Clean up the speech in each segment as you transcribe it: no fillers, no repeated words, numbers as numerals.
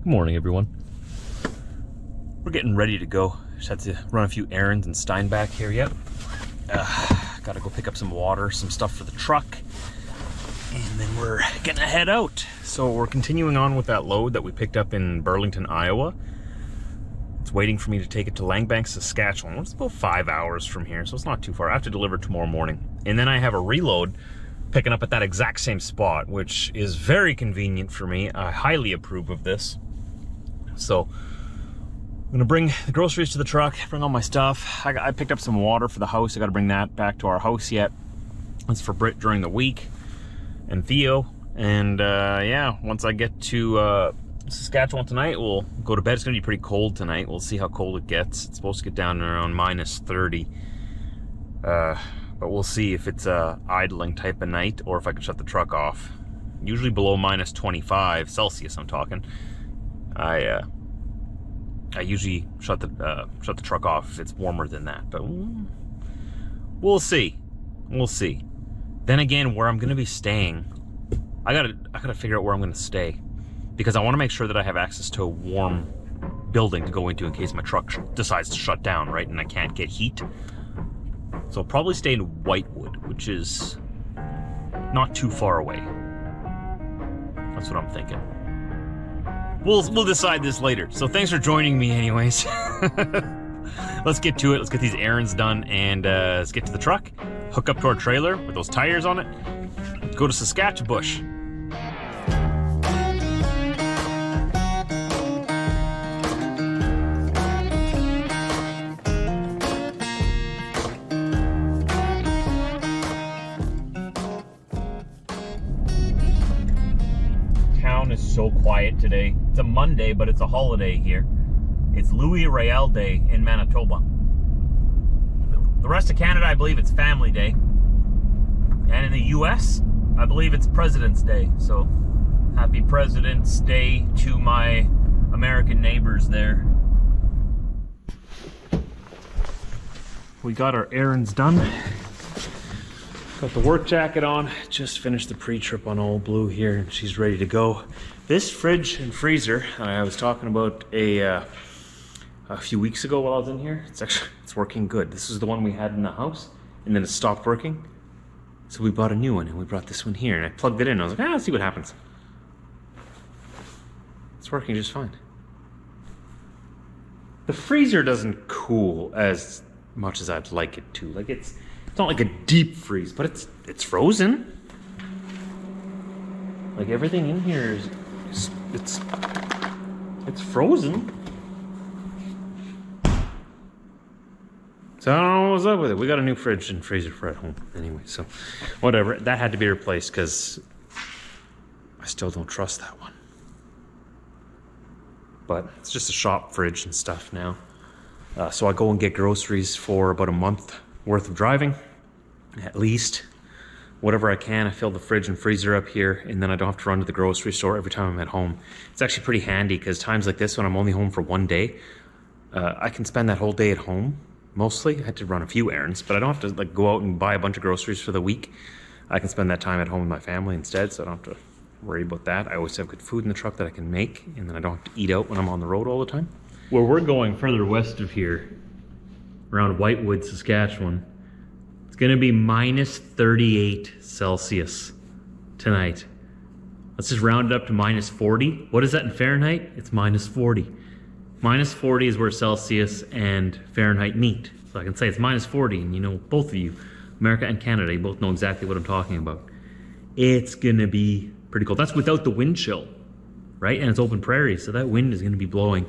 Good morning, everyone. We're getting ready to go. Just had to run a few errands in Steinbach here yet. Gotta go pick up some water, some stuff for the truck, and then we're gonna head out. So we're continuing on with that load that we picked up in Burlington, Iowa. It's waiting for me to take it to Langbank, Saskatchewan. It's about 5 hours from here, so it's not too far. I have to deliver tomorrow morning. And then I have a reload picking up at that exact same spot, which is very convenient for me. I highly approve of this. So I'm gonna bring the groceries to the truck, bring all my stuff. I picked up some water for the house. I gotta bring that back to our house yet. That's for Britt during the week and Theo. And yeah, once I get to Saskatchewan tonight, we'll go to bed. It's gonna be pretty cold tonight. We'll see how cold it gets. It's supposed to get down to around -30. But we'll see if it's a idling type of night or if I can shut the truck off. Usually below -25 Celsius, I'm talking. I usually shut the truck off if it's warmer than that, but we'll see. We'll see. Then again, where I'm gonna be staying, I gotta figure out where I'm gonna stay, because I want to make sure that I have access to a warm building to go into in case my truck decides to shut down, right, and I can't get heat. So I'll probably stay in Whitewood, which is not too far away. That's what I'm thinking. We'll decide this later. So thanks for joining me anyways. Let's get to it. Let's get these errands done and let's get to the truck, hook up to our trailer with those tires on it, go to Saskatchewan. Is so quiet today. It's a Monday, but it's a holiday here. It's Louis Riel Day in Manitoba. The rest of Canada, I believe it's Family Day. And in the US, I believe it's President's Day. So happy President's Day to my American neighbors there. We got our errands done. Got the work jacket on, just finished the pre-trip on Old Blue here, and she's ready to go. This fridge and freezer, I was talking about a few weeks ago while I was in here, it's working good. This is the one we had in the house, and then it stopped working. So we bought a new one, and we brought this one here, and I plugged it in. I was like, let's see what happens. It's working just fine. The freezer doesn't cool as much as I'd like it to. Like it's not like a deep freeze, but it's frozen. Like everything in here is it's frozen. So I don't know what's up with it. We got a new fridge and freezer for at home anyway, so whatever. That had to be replaced because I still don't trust that one. But it's just a shop fridge and stuff now. So I go and get groceries for about a month worth of driving, at least. Whatever I can, I fill the fridge and freezer up here, and then I don't have to run to the grocery store every time I'm at home. It's actually pretty handy because times like this when I'm only home for one day, I can spend that whole day at home, mostly. I had to run a few errands, but I don't have to like go out and buy a bunch of groceries for the week. I can spend that time at home with my family instead, so I don't have to worry about that. I always have good food in the truck that I can make, and then I don't have to eat out when I'm on the road all the time. Where we're going further west of here, around Whitewood, Saskatchewan, it's gonna be -38 Celsius tonight. Let's just round it up to -40. What is that in Fahrenheit? It's -40. -40 is where Celsius and Fahrenheit meet. So I can say it's -40, and you know, both of you, America and Canada, you both know exactly what I'm talking about. It's gonna be pretty cold. That's without the wind chill, right? And it's open prairie, so that wind is gonna be blowing.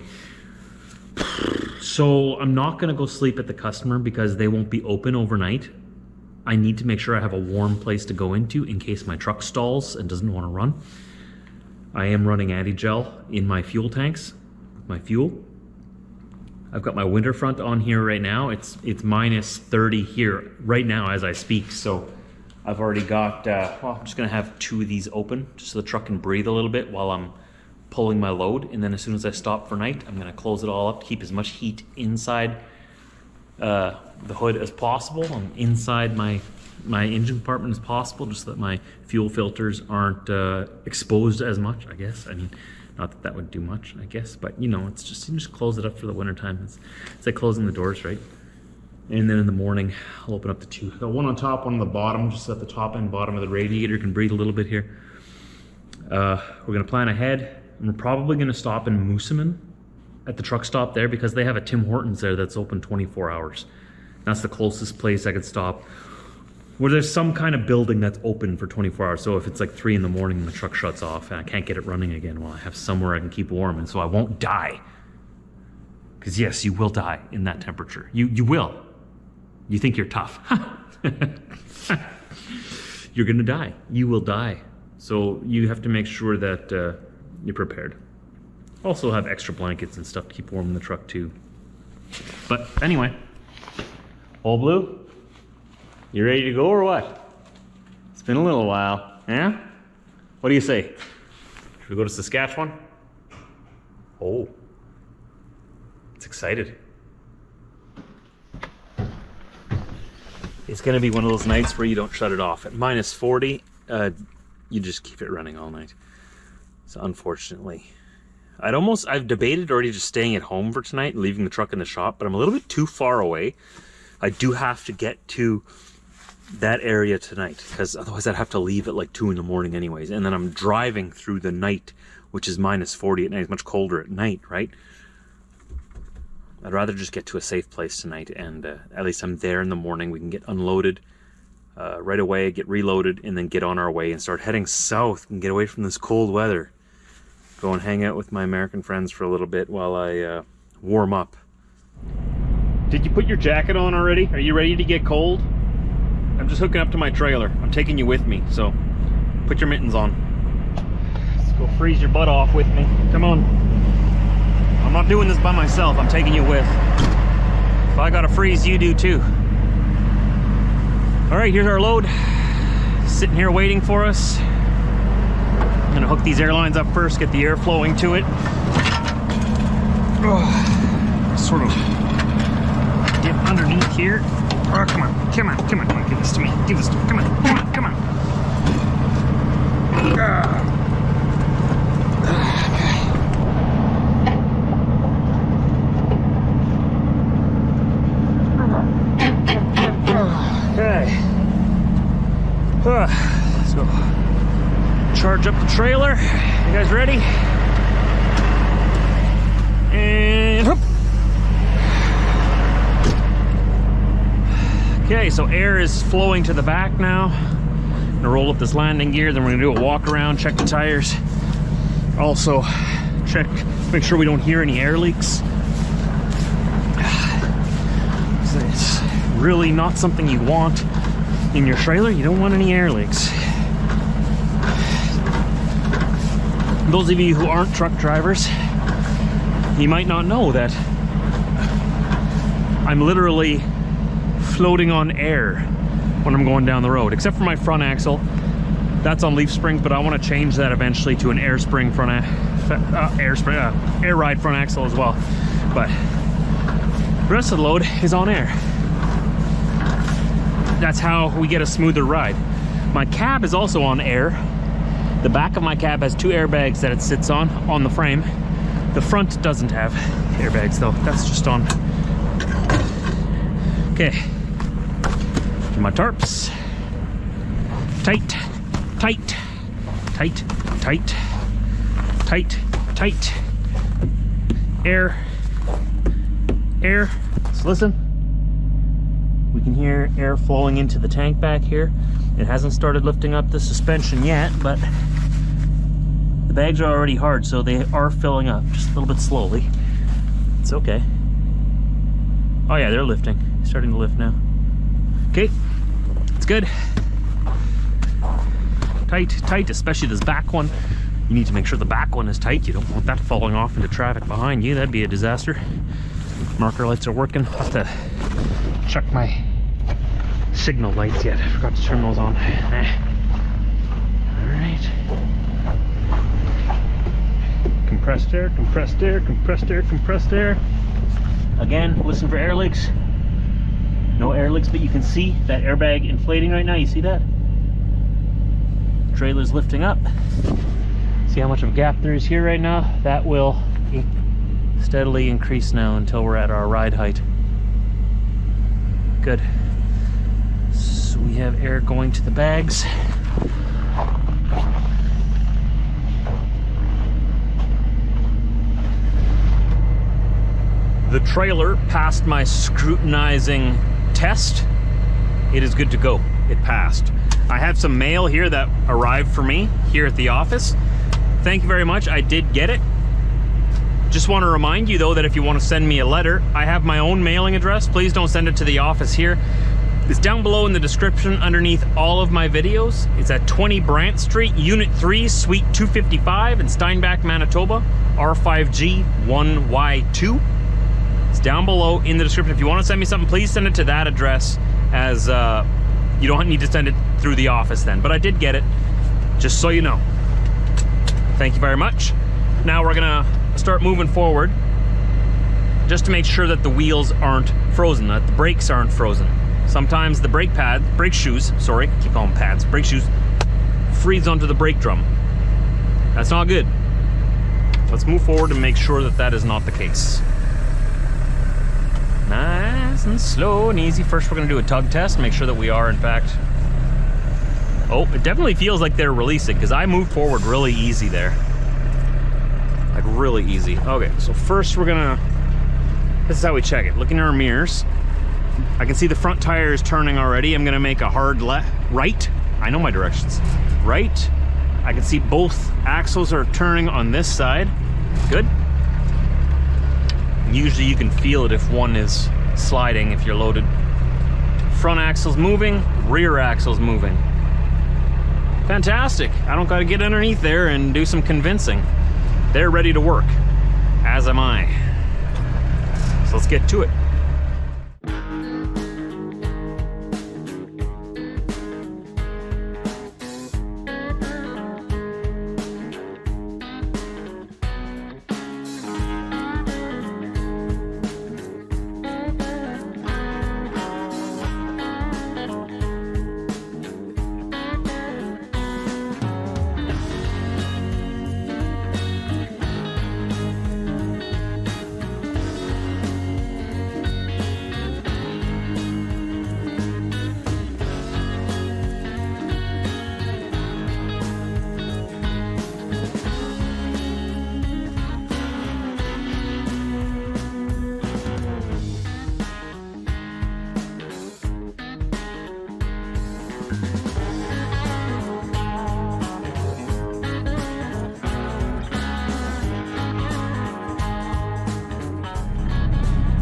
So I'm not gonna go sleep at the customer because they won't be open overnight. I need to make sure I have a warm place to go into in case my truck stalls and doesn't want to run. I am running anti-gel in my fuel tanks, my fuel. I've got my winter front on here right now. It's -30 here right now as I speak. So I've already got, well, I'm just gonna have 2 of these open just so the truck can breathe a little bit while I'm pulling my load. And then as soon as I stop for night, I'm gonna close it all up to keep as much heat inside the hood as possible and inside my engine compartment as possible, just so that my fuel filters aren't exposed as much, I guess. I mean, Not that that would do much, I guess, but you know, it's just, you just close it up for the winter time. It's like closing the doors, right? And then in the morning, I'll open up the two. Got one on top, one on the bottom, just so that the top and bottom of the radiator can breathe a little bit here. We're gonna plan ahead, and we're probably gonna stop in Moosomin at the truck stop there, because they have a Tim Hortons there that's open 24 hours. That's the closest place I could stop where there's some kind of building that's open for 24 hours. So if it's like 3 in the morning and the truck shuts off and I can't get it running again, well, I have somewhere I can keep warm, and so I won't die. Because yes, you will die in that temperature. You will. You think you're tough. You're gonna die. You will die. So you have to make sure that you're prepared. Also have extra blankets and stuff to keep warm in the truck too. But anyway, Old Blue, you ready to go or what? It's been a little while, yeah? What do you say? Should we go to Saskatchewan? Oh, it's excited. It's gonna be one of those nights where you don't shut it off. At minus 40, you just keep it running all night. So unfortunately, I've debated already just staying at home for tonight and leaving the truck in the shop, but I'm a little bit too far away. I do have to get to that area tonight, because otherwise I'd have to leave at like 2 in the morning anyways. And then I'm driving through the night, which is minus 40 at night. It's much colder at night, right? I'd rather just get to a safe place tonight, and at least I'm there in the morning. We can get unloaded right away, get reloaded, and then get on our way and start heading south and get away from this cold weather. Go and hang out with my American friends for a little bit while I warm up. Did you put your jacket on already? Are you ready to get cold? I'm just hooking up to my trailer. I'm taking you with me, so put your mittens on. Let's go freeze your butt off with me. Come on. I'm not doing this by myself. I'm taking you with. If I gotta freeze, you do too. All right, here's our load. Sitting here waiting for us. I'm gonna hook these airlines up first, get the air flowing to it. Sort of get underneath here. Oh, come on, come on, come on, come on, give this to me, give this to me, come on, come on, come on. Okay. Let's go charge up the trailer. You guys ready? And whoop. Okay, so air is flowing to the back now. I'm gonna roll up this landing gear, then we're gonna do a walk around, check the tires. Also, make sure we don't hear any air leaks. It's really not something you want in your trailer. You don't want any air leaks. Those of you who aren't truck drivers, you might not know that I'm literally floating on air when I'm going down the road, except for my front axle. That's on leaf springs, but I want to change that eventually to an air spring front air ride front axle as well. But the rest of the load is on air. That's how we get a smoother ride. My cab is also on air. The back of my cab has 2 airbags that it sits on the frame. The front doesn't have airbags though. That's just on. Okay. My tarps. Tight, tight, tight, tight, tight, tight. Air, air. Let's listen. We can hear air flowing into the tank back here. It hasn't started lifting up the suspension yet, but the bags are already hard, so they are filling up just a little bit slowly. It's okay. Oh yeah, they're lifting. Starting to lift now. Okay, it's good. Tight, tight, especially this back one. You need to make sure the back one is tight. You don't want that falling off into traffic behind you. That'd be a disaster. Marker lights are working. I'll have to check my signal lights yet. I forgot to turn those on. All right. Compressed air, compressed air, compressed air, compressed air. Again, listen for air leaks. No air leaks, but you can see that airbag inflating right now. You see that? Trailer's lifting up. So See how much of a gap there is here right now? That will steadily increase now until we're at our ride height. Good. So we have air going to the bags. The trailer passed my scrutinizing test. It is good to go. It passed. I have some mail here that arrived for me here at the office. Thank you very much. I did get it. Just want to remind you though that if you want to send me a letter, I have my own mailing address. Please don't send it to the office here. It's down below in the description underneath all of my videos. It's at 20 Brant Street, Unit 3, Suite 255 in Steinbach, Manitoba, R5G 1Y2. It's down below in the description. If you want to send me something, please send it to that address, as you don't need to send it through the office then. But I did get it, just so you know. Thank you very much. Now we're gonna start moving forward just to make sure that the wheels aren't frozen, that the brakes aren't frozen. Sometimes the brake shoes, sorry, keep calling them pads, brake shoes, freeze onto the brake drum. That's not good. Let's move forward and make sure that that is not the case. Nice and slow and easy. First we're gonna do a tug test, make sure that we are in fact... Oh, it definitely feels like they're releasing because I moved forward really easy there. Like really easy. Okay, so first we're gonna... This is how we check it. Looking in our mirrors, I can see the front tire is turning already. I'm gonna make a hard right. I know my directions. Right. I can see both axles are turning on this side. Good. Usually you can feel it if one is sliding if you're loaded. Front axle's moving, rear axle's moving. Fantastic. I don't gotta get underneath there and do some convincing. They're ready to work, as am I. So let's get to it.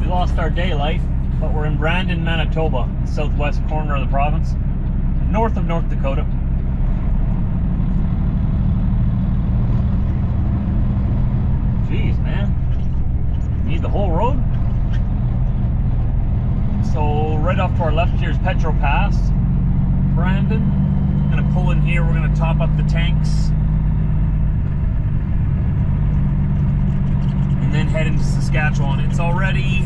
Lost our daylight, but we're in Brandon, Manitoba, southwest corner of the province, north of North Dakota. Jeez, man. Need the whole road? So right off to our left here is Petro Pass, Brandon. I'm gonna pull in here, we're gonna top up the tanks. And then head into Saskatchewan. It's already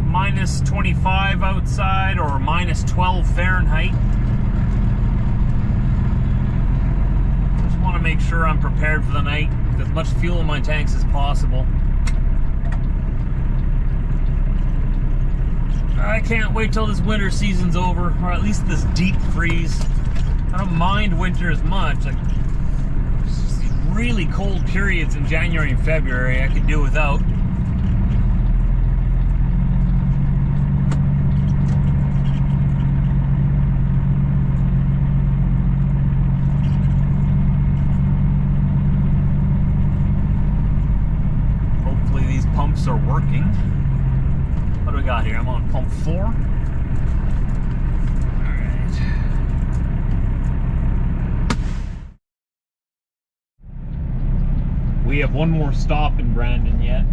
minus 25 outside or minus 12 Fahrenheit. Just want to make sure I'm prepared for the night with as much fuel in my tanks as possible. I can't wait till this winter season's over, or at least this deep freeze. I don't mind winter as much. Like, just these really cold periods in January and February I could do without. Pumps are working. What do we got here? I'm on pump 4. Alright. We have one more stop in Brandon yet.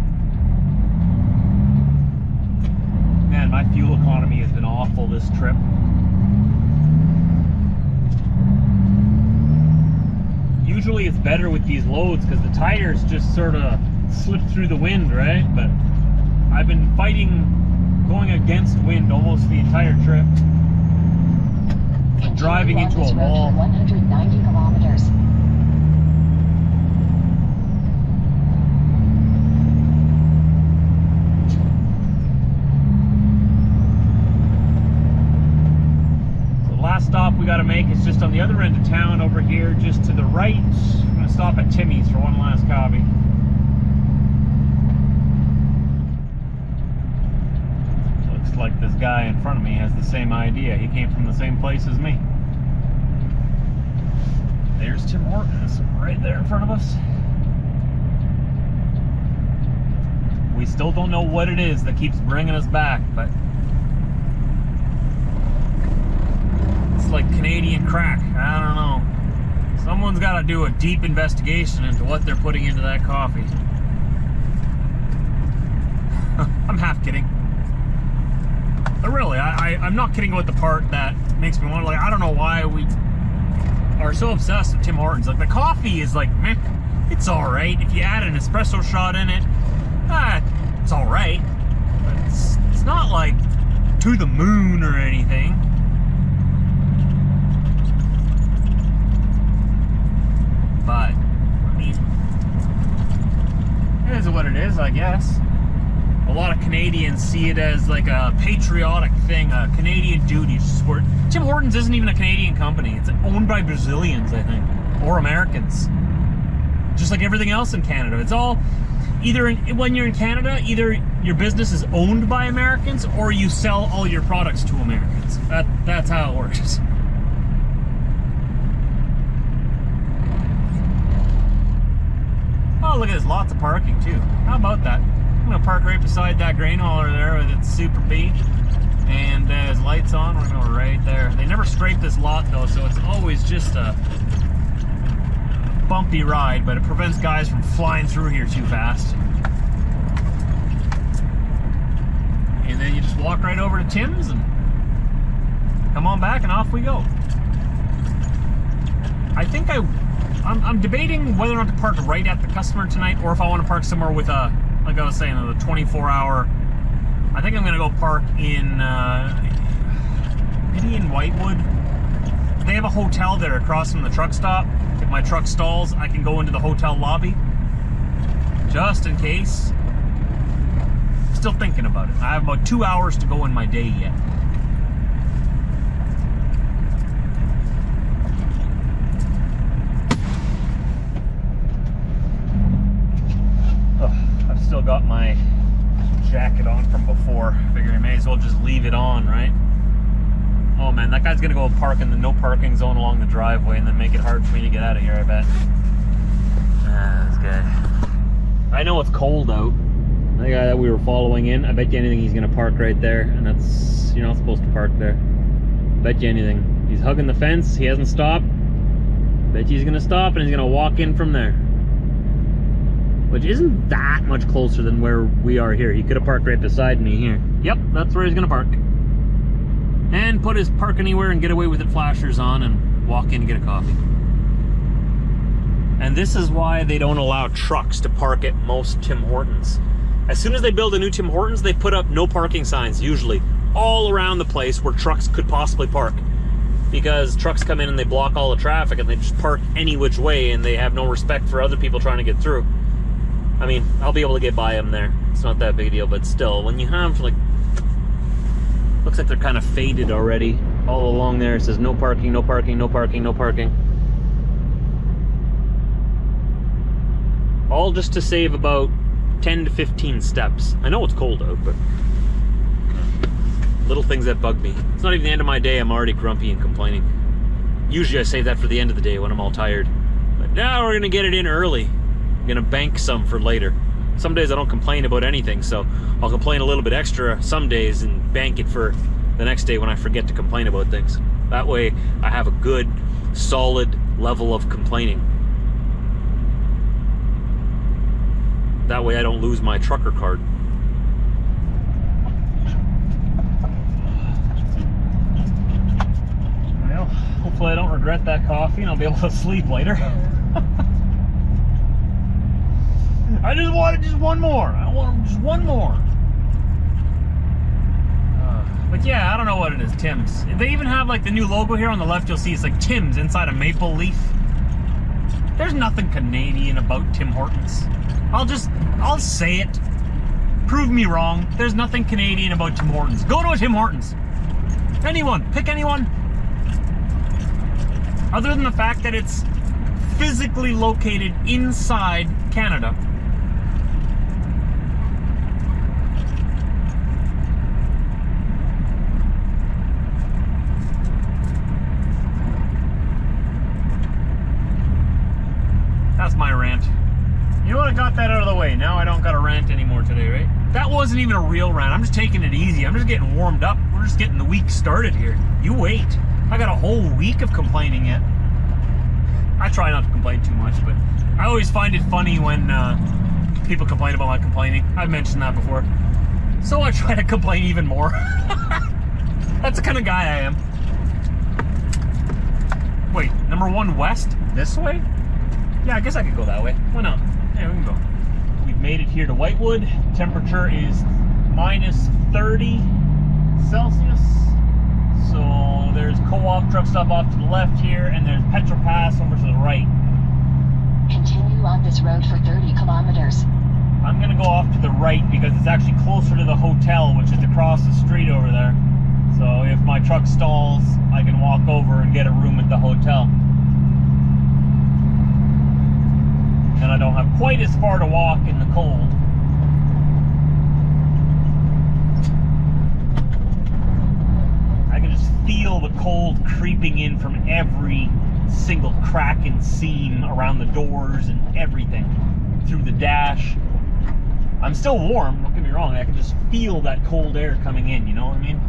Man, my fuel economy has been awful this trip. Usually it's better with these loads because the tires just sort of slip through the wind, right? But I've been fighting going against wind almost the entire trip. I'm driving into a wall. 190 kilometers. gotta make is just on the other end of town over here, just to the right. I'm gonna stop at Timmy's for one last coffee. Looks like this guy in front of me has the same idea. He came from the same place as me. There's Tim Hortons right there in front of us. We still don't know what it is that keeps bringing us back, but it's like Canadian crack. I don't know. Someone's got to do a deep investigation into what they're putting into that coffee. I'm half kidding. But really, I'm not kidding about the part that makes me want to, like, I don't know why we are so obsessed with Tim Hortons. Like, the coffee is like, meh, it's alright. If you add an espresso shot in it, it's alright. But it's not like to the moon or anything. But, I mean, it is what it is, I guess. A lot of Canadians see it as like a patriotic thing, a Canadian duty to support. Tim Hortons isn't even a Canadian company. It's owned by Brazilians, I think, or Americans. Just like everything else in Canada. It's all, either when you're in Canada, either your business is owned by Americans or you sell all your products to Americans. That's how it works. Oh, look at this, lots of parking too. How about that? I'm gonna park right beside that grain hauler there with its Super B, and his lights on. We're gonna go right there. They never scrape this lot though, so it's always just a bumpy ride, but it prevents guys from flying through here too fast. And then you just walk right over to Tim's and come on back, and off we go. I think I'm debating whether or not to park right at the customer tonight, or if I want to park somewhere with a, like I was saying, the 24-hour. I think I'm gonna go park in maybe in Whitewood. They have a hotel there across from the truck stop. If my truck stalls, I can go into the hotel lobby, just in case. Still thinking about it. I have about 2 hours to go in my day yet. I've still got my jacket on from before. Figure I may as well just leave it on, right? Oh man, that guy's gonna go park in the no parking zone along the driveway and then make it hard for me to get out of here, I bet. This guy. I know it's cold out. The guy that we were following in, I bet you anything he's gonna park right there, and that's, you're not supposed to park there. Bet you anything. He's hugging the fence, he hasn't stopped. Bet you he's gonna stop and he's gonna walk in from there. Which isn't that much closer than where we are here. He could have parked right beside me here. Yep, that's where he's gonna park. And put his park anywhere and get away with it flashers on and walk in and get a coffee. And this is why they don't allow trucks to park at most Tim Hortons. As soon as they build a new Tim Hortons, they put up no parking signs, usually, all around the place where trucks could possibly park. Because trucks come in and they block all the traffic and they just park any which way and they have no respect for other people trying to get through. I mean, I'll be able to get by them there. It's not that big a deal, but still, when you have, like, looks like they're kind of faded already. All along there it says no parking, no parking, no parking, no parking. All just to save about 10 to 15 steps. I know it's cold out, but little things that bug me. It's not even the end of my day, I'm already grumpy and complaining. Usually I save that for the end of the day when I'm all tired. But now we're gonna get it in early. I'm gonna bank some for later. Some days I don't complain about anything, so I'll complain a little bit extra some days and bank it for the next day when I forget to complain about things. That way I have a good, solid level of complaining. That way I don't lose my trucker card. Well, hopefully I don't regret that coffee and I'll be able to sleep later. I just wanted just one more. I want just one more. But yeah, I don't know what it is, Tim's. They even have like the new logo here on the left, you'll see it's like Tim's inside a maple leaf. There's nothing Canadian about Tim Hortons. I'll say it. Prove me wrong. There's nothing Canadian about Tim Hortons. Go to a Tim Hortons. Anyone, pick anyone. other than the fact that it's physically located inside Canada. That's my rant. You know what? I got that out of the way. Now I don't got a rant anymore today, right? That wasn't even a real rant. I'm just taking it easy. I'm just getting warmed up. We're just getting the week started here. You wait. I got a whole week of complaining yet. I try not to complain too much, but I always find it funny when people complain about my complaining. I've mentioned that before. So I try to complain even more. That's the kind of guy I am. Wait, number 1 west? This way? Yeah, I guess I could go that way. Why not? Yeah, we can go. We've made it here to Whitewood. Temperature is -30 Celsius. So there's co-op truck stop off to the left here, and there's Petrol Pass over to the right. Continue on this road for 30 kilometers. I'm gonna go off to the right because it's actually closer to the hotel, which is across the street over there. So if my truck stalls, I can walk over and get a room at the hotel. And I don't have quite as far to walk in the cold. I can just feel the cold creeping in from every single crack and seam around the doors and everything, through the dash. I'm still warm, don't get me wrong, I can just feel that cold air coming in, you know what I mean?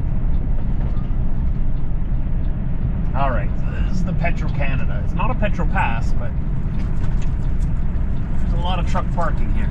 Alright, so this is the Petro Canada. It's not a Petro Pass, but there's a lot of truck parking here.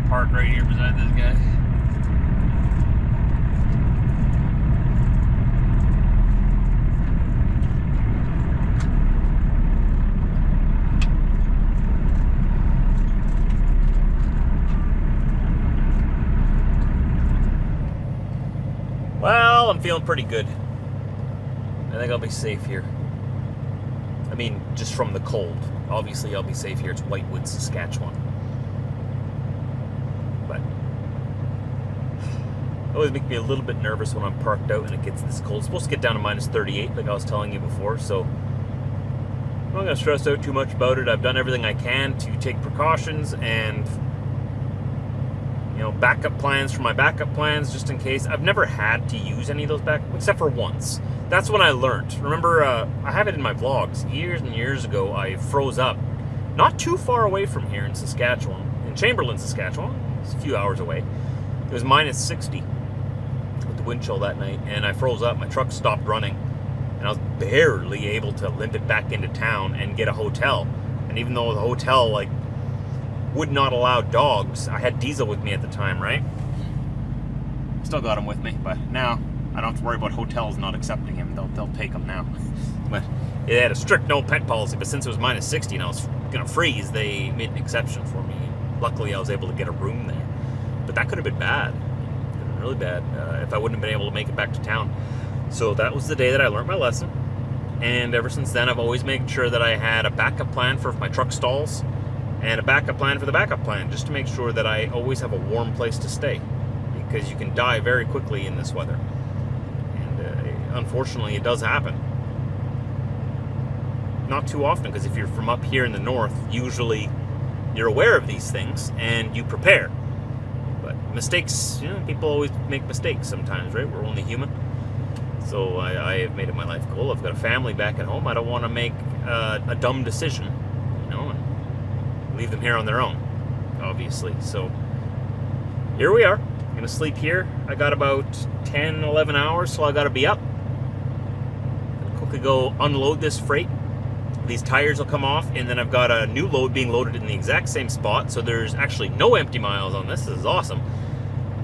Park right here beside this guy. Well, I'm feeling pretty good. I think I'll be safe here. I mean, just from the cold. Obviously, I'll be safe here. It's Whitewood, Saskatchewan. But it always makes me a little bit nervous when I'm parked out and it gets this cold. It's supposed to get down to -38, like I was telling you before, so I'm not going to stress out too much about it. I've done everything I can to take precautions and, you know, backup plans for my backup plans, just in case. I've never had to use any of those backup, except for once. That's when I learned. Remember, I have it in my vlogs. Years and years ago, I froze up not too far away from here in Saskatchewan, in Chamberlain, Saskatchewan. It's a few hours away. It was -60 with the wind chill that night, and I froze up. My truck stopped running, and I was barely able to limp it back into town and get a hotel. And even though the hotel, like, would not allow dogs, I had Diesel with me at the time, right? Still got him with me, but now I don't have to worry about hotels not accepting him. They'll take him now. But it had a strict no pet policy, but since it was -60 and I was gonna freeze, they made an exception for me. Luckily, I was able to get a room there. But that could have been bad. Could have been really bad if I wouldn't have been able to make it back to town. So that was the day that I learned my lesson. And ever since then, I've always made sure that I had a backup plan for if my truck stalls and a backup plan for the backup plan, just to make sure that I always have a warm place to stay. Because you can die very quickly in this weather. And unfortunately, it does happen. Not too often, because if you're from up here in the north, usually you're aware of these things and you prepare. But mistakes, you know, people always make mistakes sometimes, right? We're only human. So I have made it my life goal. I've got a family back at home. I don't want to make a dumb decision, you know, and leave them here on their own, obviously. So here we are. I'm going to sleep here. I got about 10, 11 hours, so I got to be up. I'll quickly go unload this freight. These tires will come off, and then I've got a new load being loaded in the exact same spot, so there's actually no empty miles on this. This is awesome.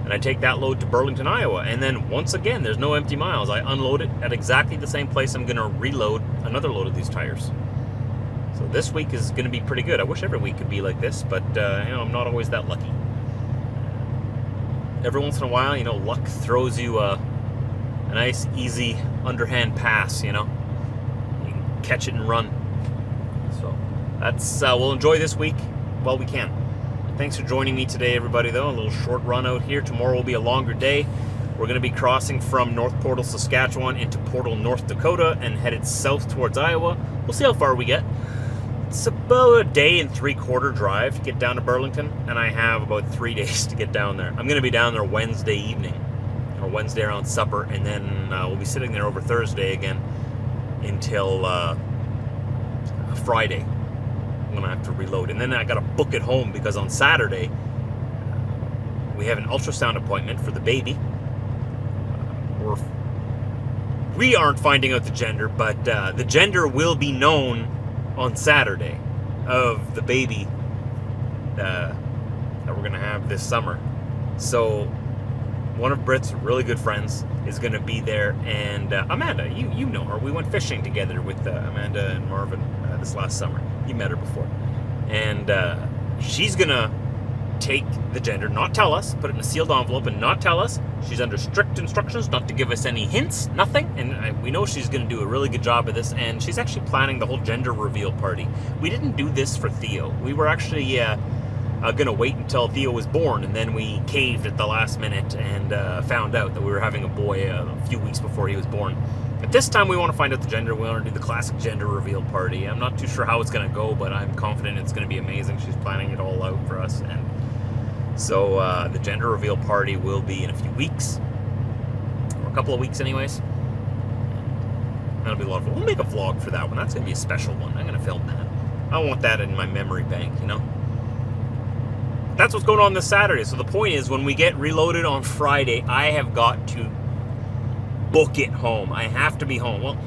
And I take that load to Burlington, Iowa, and then once again, there's no empty miles. I unload it at exactly the same place. I'm going to reload another load of these tires. So this week is going to be pretty good. I wish every week could be like this, but you know, I'm not always that lucky. every once in a while, you know, luck throws you a nice, easy, underhand pass, you know. You can catch it and run. So that's, we'll enjoy this week while we can. Thanks for joining me today, everybody, though. A little short run out here. Tomorrow will be a longer day. We're going to be crossing from North Portal, Saskatchewan into Portal, North Dakota, and headed south towards Iowa. We'll see how far we get. It's about a day and 3/4 drive to get down to Burlington, and I have about 3 days to get down there. I'm going to be down there Wednesday evening, or Wednesday around supper, and then we'll be sitting there over Thursday again until Friday. I'm going to have to reload, and then I got to book it home because on Saturday we have an ultrasound appointment for the baby. We aren't finding out the gender, but the gender will be known on Saturday of the baby that we're going to have this summer. So one of Britt's really good friends is going to be there, and Amanda, you know her. We went fishing together with Amanda and Marvin this last summer. You met her before. And she's going to take the gender, not tell us, put it in a sealed envelope and not tell us. She's under strict instructions not to give us any hints, nothing. And we know she's going to do a really good job of this. And she's actually planning the whole gender reveal party. We didn't do this for Theo. We were actually going to wait until Theo was born, and then we caved at the last minute and found out that we were having a boy a few weeks before he was born. At this time, we want to find out the gender. We want to do the classic gender reveal party. I'm not too sure how it's going to go, but I'm confident it's going to be amazing. She's planning it all out for us. And so the gender reveal party will be in a few weeks, or a couple of weeks anyways. That'll be a lot of fun. We'll make a vlog for that one. That's going to be a special one. I'm going to film that. I want that in my memory bank, you know. That's what's going on this Saturday. So the point is, when we get reloaded on Friday, I have got to book it home. I have to be home. Well,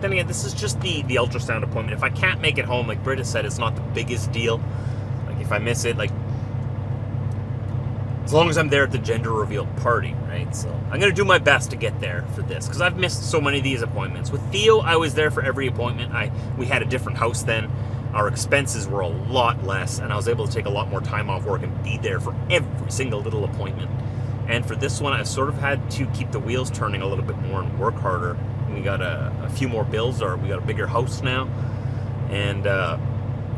then again, this is just the ultrasound appointment. If I can't make it home, like Britta said, it's not the biggest deal. Like if I miss it, like as long as I'm there at the gender reveal party, right? So I'm going to do my best to get there for this, because I've missed so many of these appointments. With Theo, I was there for every appointment. We had a different house then. Our expenses were a lot less, and I was able to take a lot more time off work and be there for every single little appointment. And for this one, I've sort of had to keep the wheels turning a little bit more and work harder. We got a few more bills, or we got a bigger house now, and it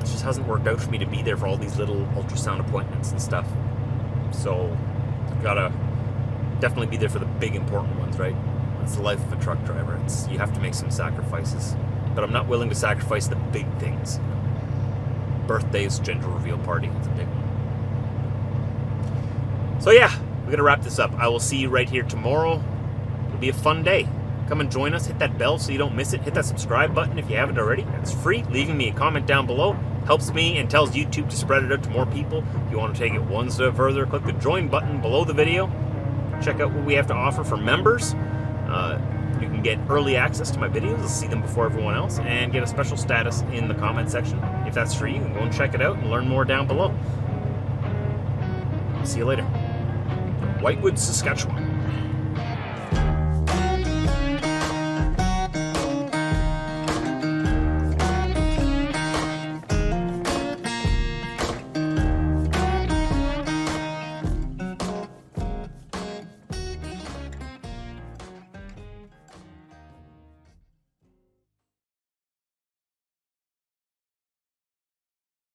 just hasn't worked out for me to be there for all these little ultrasound appointments and stuff. So I've got to definitely be there for the big important ones, right? That's the life of a truck driver. You have to make some sacrifices, but I'm not willing to sacrifice the big things. Birthdays, gender reveal party, it's a big one. So yeah, we're going to wrap this up. I will see you right here tomorrow. It'll be a fun day. Come and join us. Hit that bell so you don't miss it. Hit that subscribe button if you haven't already. It's free. Leaving me a comment down below helps me and tells YouTube to spread it out to more people. If you want to take it one step further, click the join button below the video. Check out what we have to offer for members. You can get early access to my videos, you'll see them before everyone else, and get a special status in the comment section. If that's for you, go and check it out and learn more down below. See you later. From Whitewood, Saskatchewan.